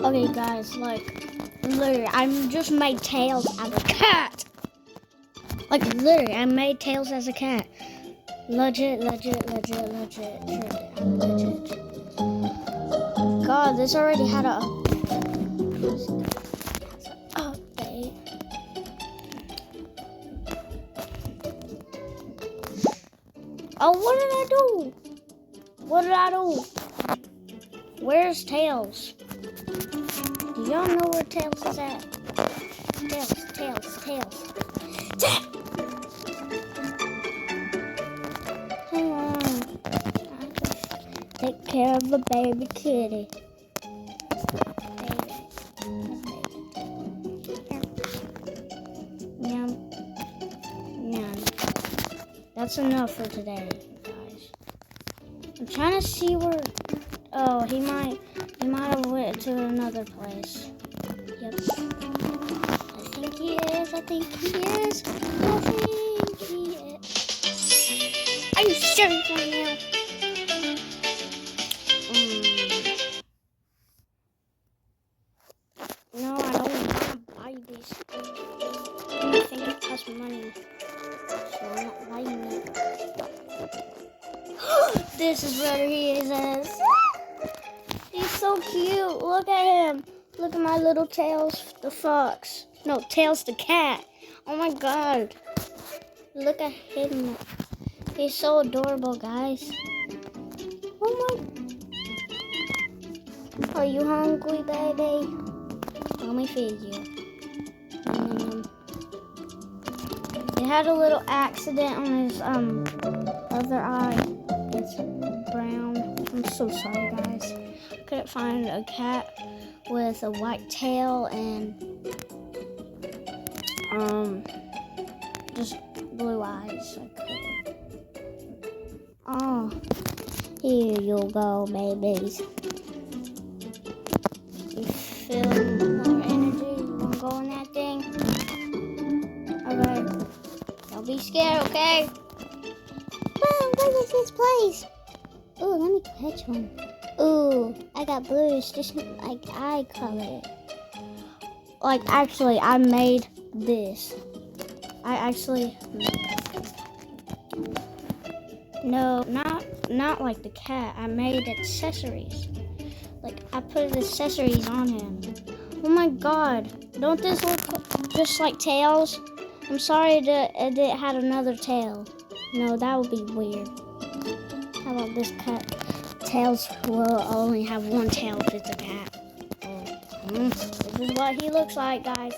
Okay, guys, like, literally, I just made tails as a cat. Like, literally, I made tails as a cat. Legit. I'm legit. God, this already had a update. Oh, what did I do? Where's Tails? Do y'all know where Tails is at? Tails. Hang on. I just take care of the baby kitty. Baby. Yum. That's enough for today, guys. I'm trying to see where. Oh, he might have went to another place. Yep. I think he is. Are you serious right now? No, I don't want to buy these. I think it costs money. So I'm not buying it. This is where he is. He's so cute. Look at him. Look at my little Tails the fox. No, Tails the cat. Oh my god. Look at him. He's so adorable, guys. Oh my. Are you hungry, baby? Let me feed you. He had a little accident on his other eye. It's brown. I'm so sorry, guys. Couldn't find a cat with a white tail and just blue eyes. I couldn't. Oh, here you go, babies. You feel more energy? You wanna go in that thing? Okay. Don't be scared, okay? Wow, what is this place? Ooh, let me catch one. Ooh, I got blues, just like eye color. Like, actually, I made this. No, not like the cat. I made accessories. Like, I put accessories on him. Oh my god. Don't this look just like Tails? I'm sorry that it had another tail. No, that would be weird. How about this cat? Tails will only have one tail if it's a cat. This is what he looks like, guys.